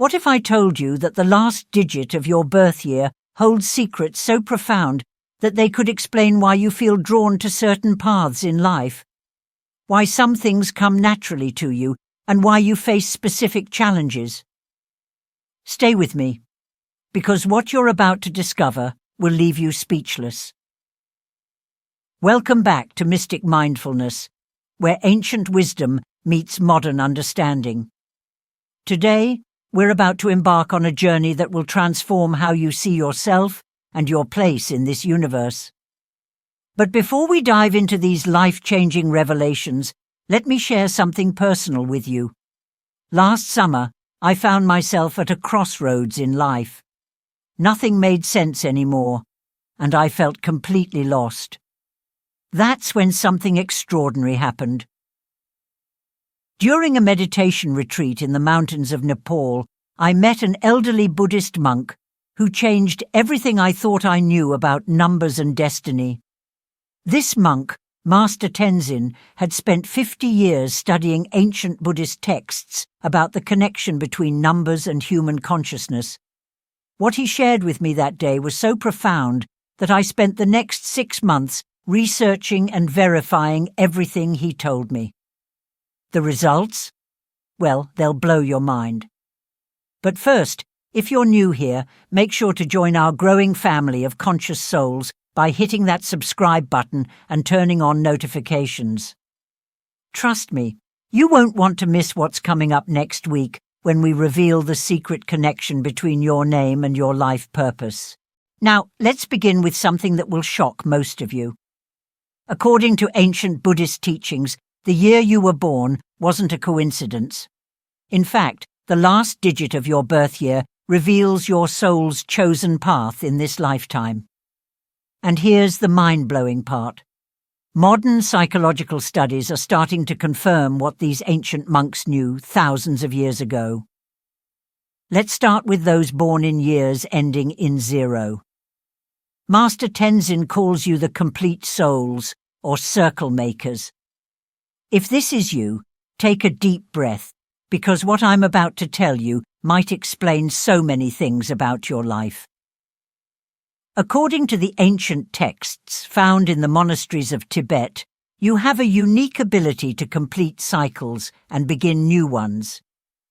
What if I told you that the last digit of your birth year holds secrets so profound that they could explain why you feel drawn to certain paths in life, why some things come naturally to you, and why you face specific challenges? Stay with me, because what you're about to discover will leave you speechless. Welcome back to Mystic Mindfulness, where ancient wisdom meets modern understanding. Today, we're about to embark on a journey that will transform how you see yourself and your place in this universe. But before we dive into these life-changing revelations, let me share something personal with you. Last summer, I found myself at a crossroads in life. Nothing made sense anymore, and I felt completely lost. That's when something extraordinary happened. During a meditation retreat in the mountains of Nepal, I met an elderly Buddhist monk who changed everything I thought I knew about numbers and destiny. This monk, Master Tenzin, had spent 50 years studying ancient Buddhist texts about the connection between numbers and human consciousness. What he shared with me that day was so profound that I spent the next 6 months researching and verifying everything he told me. The results? Well, they'll blow your mind. But first, if you're new here, make sure to join our growing family of conscious souls by hitting that subscribe button and turning on notifications. Trust me, you won't want to miss what's coming up next week when we reveal the secret connection between your name and your life purpose. Now, let's begin with something that will shock most of you. According to ancient Buddhist teachings, the year you were born wasn't a coincidence. In fact, the last digit of your birth year reveals your soul's chosen path in this lifetime. And here's the mind-blowing part. Modern psychological studies are starting to confirm what these ancient monks knew thousands of years ago. Let's start with those born in years ending in 0. Master Tenzin calls you the complete souls, or circle makers. If this is you, take a deep breath, because what I'm about to tell you might explain so many things about your life. According to the ancient texts found in the monasteries of Tibet, you have a unique ability to complete cycles and begin new ones.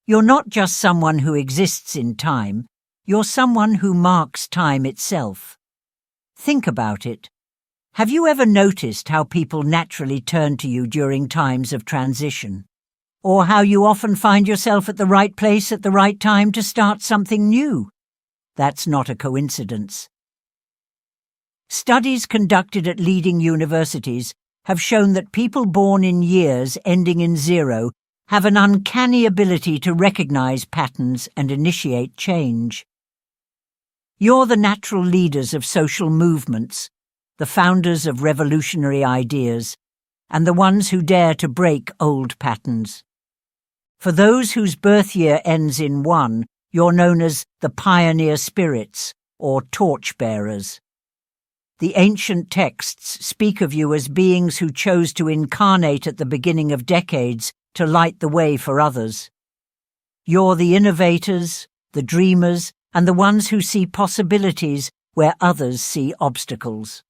You're not just someone who exists in time, you're someone who marks time itself. Think about it. Have you ever noticed how people naturally turn to you during times of transition? Or how you often find yourself at the right place at the right time to start something new? That's not a coincidence. Studies conducted at leading universities have shown that people born in years ending in 0 have an uncanny ability to recognize patterns and initiate change. You're the natural leaders of social movements, the founders of revolutionary ideas, and the ones who dare to break old patterns. For those whose birth year ends in 1, you're known as the pioneer spirits, or torch-bearers. The ancient texts speak of you as beings who chose to incarnate at the beginning of decades to light the way for others. You're the innovators, the dreamers, and the ones who see possibilities where others see obstacles.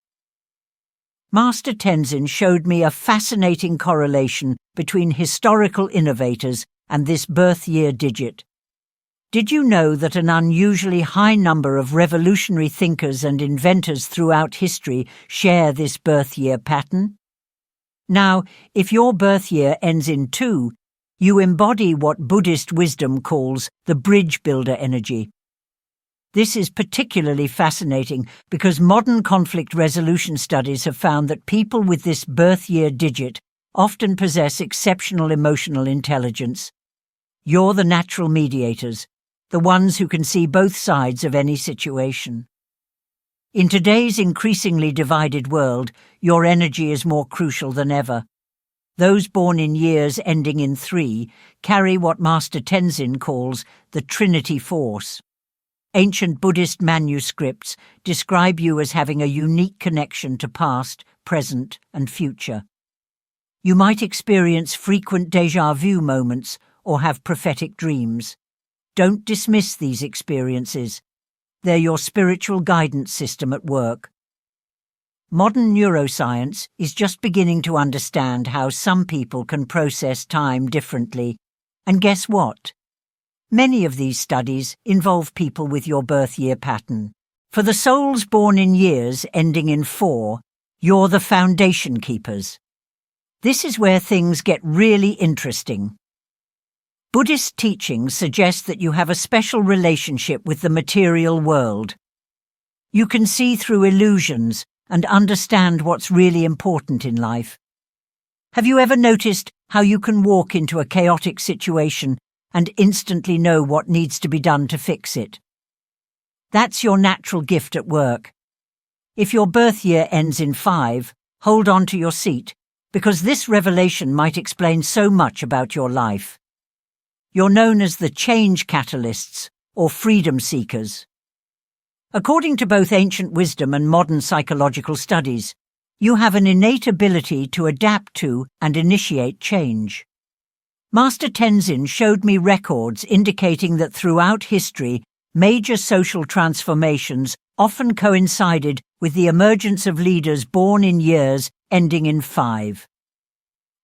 Master Tenzin showed me a fascinating correlation between historical innovators and this birth year digit. Did you know that an unusually high number of revolutionary thinkers and inventors throughout history share this birth year pattern? Now, if your birth year ends in 2, you embody what Buddhist wisdom calls the bridge builder energy. This is particularly fascinating because modern conflict resolution studies have found that people with this birth year digit often possess exceptional emotional intelligence. You're the natural mediators, the ones who can see both sides of any situation. In today's increasingly divided world, your energy is more crucial than ever. Those born in years ending in 3 carry what Master Tenzin calls the Trinity Force. Ancient Buddhist manuscripts describe you as having a unique connection to past, present, and future. You might experience frequent déjà vu moments or have prophetic dreams. don't dismiss these experiences. They're your spiritual guidance system at work. Modern neuroscience is just beginning to understand how some people can process time differently. And guess what? Many of these studies involve people with your birth year pattern. For the souls born in years ending in 4, you're the foundation keepers. This is where things get really interesting. Buddhist teachings suggest that you have a special relationship with the material world. You can see through illusions and understand what's really important in life. Have you ever noticed how you can walk into a chaotic situation and instantly know what needs to be done to fix it? That's your natural gift at work. If your birth year ends in 5, hold on to your seat, because this revelation might explain so much about your life. You're known as the change catalysts, or freedom seekers. According to both ancient wisdom and modern psychological studies, you have an innate ability to adapt to and initiate change. Master Tenzin showed me records indicating that throughout history, major social transformations often coincided with the emergence of leaders born in years ending in 5.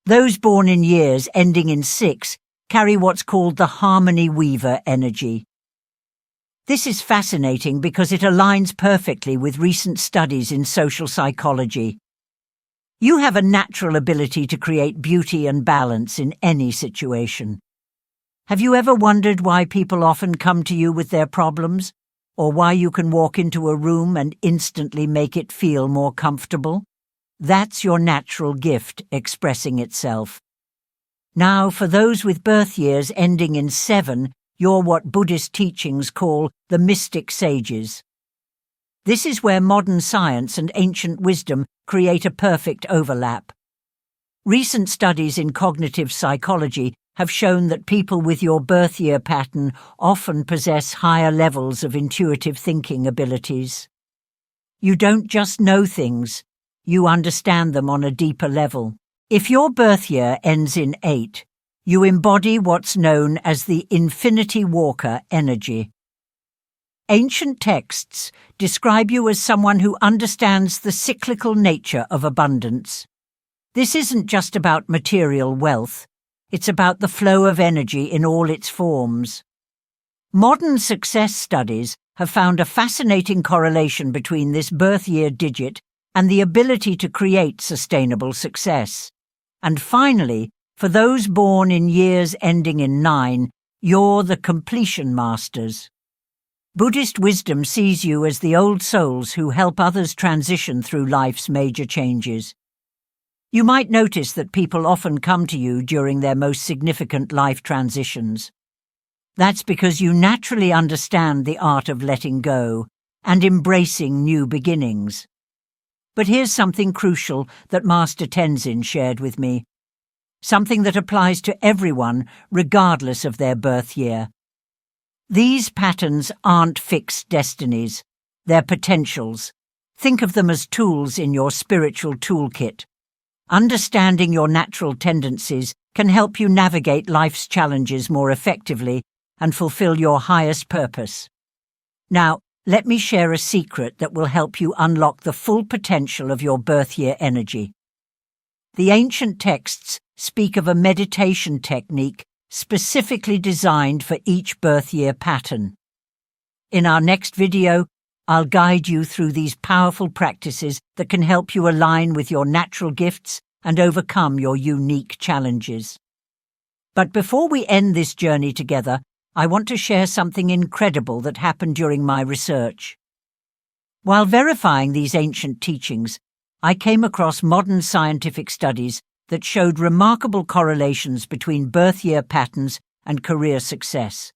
Those born in years ending in 6 carry what's called the harmony weaver energy. This is fascinating because it aligns perfectly with recent studies in social psychology. You have a natural ability to create beauty and balance in any situation. Have you ever wondered why people often come to you with their problems, or why you can walk into a room and instantly make it feel more comfortable? That's your natural gift expressing itself. Now, for those with birth years ending in 7, you're what Buddhist teachings call the mystic sages. This is where modern science and ancient wisdom create a perfect overlap. Recent studies in cognitive psychology have shown that people with your birth year pattern often possess higher levels of intuitive thinking abilities. You don't just know things, you understand them on a deeper level. If your birth year ends in 8, you embody what's known as the Infinity Walker energy. Ancient texts describe you as someone who understands the cyclical nature of abundance. This isn't just about material wealth, it's about the flow of energy in all its forms. Modern success studies have found a fascinating correlation between this birth year digit and the ability to create sustainable success. And finally, for those born in years ending in 9, you're the completion masters. Buddhist wisdom sees you as the old souls who help others transition through life's major changes. You might notice that people often come to you during their most significant life transitions. That's because you naturally understand the art of letting go and embracing new beginnings. But here's something crucial that Master Tenzin shared with me. Something that applies to everyone regardless of their birth year. These patterns aren't fixed destinies, they're potentials. Think of them as tools in your spiritual toolkit. Understanding your natural tendencies can help you navigate life's challenges more effectively and fulfill your highest purpose. Now, let me share a secret that will help you unlock the full potential of your birth year energy. The ancient texts speak of a meditation technique specifically designed for each birth year pattern. In our next video, I'll guide you through these powerful practices that can help you align with your natural gifts and overcome your unique challenges. But before we end this journey together, I want to share something incredible that happened during my research. While verifying these ancient teachings, I came across modern scientific studies that showed remarkable correlations between birth year patterns and career success.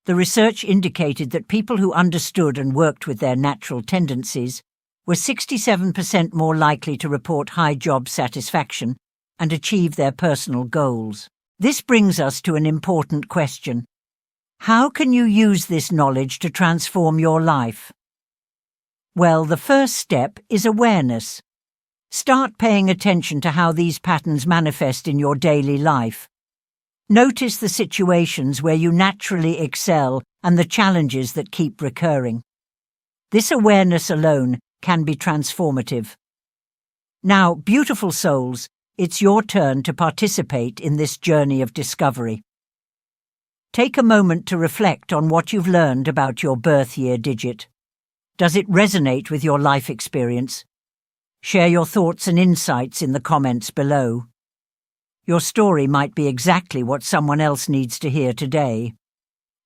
The research indicated that people who understood and worked with their natural tendencies were 67% more likely to report high job satisfaction and achieve their personal goals. This brings us to an important question. How can you use this knowledge to transform your life? Well, the first step is awareness. Start paying attention to how these patterns manifest in your daily life. Notice the situations where you naturally excel and the challenges that keep recurring. This awareness alone can be transformative. Now, beautiful souls, it's your turn to participate in this journey of discovery. Take a moment to reflect on what you've learned about your birth year digit. Does it resonate with your life experience? Share your thoughts and insights in the comments below. Your story might be exactly what someone else needs to hear today.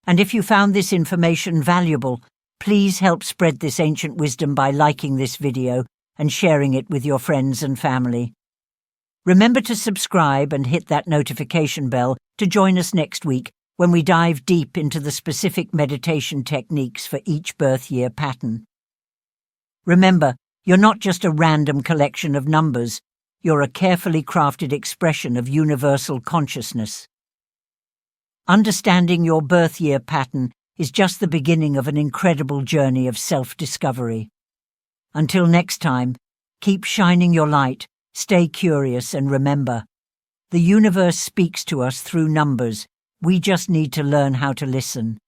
And if you found this information valuable, please help spread this ancient wisdom by liking this video and sharing it with your friends and family. Remember to subscribe and hit that notification bell to join us next week when we dive deep into the specific meditation techniques for each birth year pattern. Remember, you're not just a random collection of numbers, you're a carefully crafted expression of universal consciousness. Understanding your birth year pattern is just the beginning of an incredible journey of self-discovery. Until next time, keep shining your light, stay curious, and remember, the universe speaks to us through numbers. We just need to learn how to listen.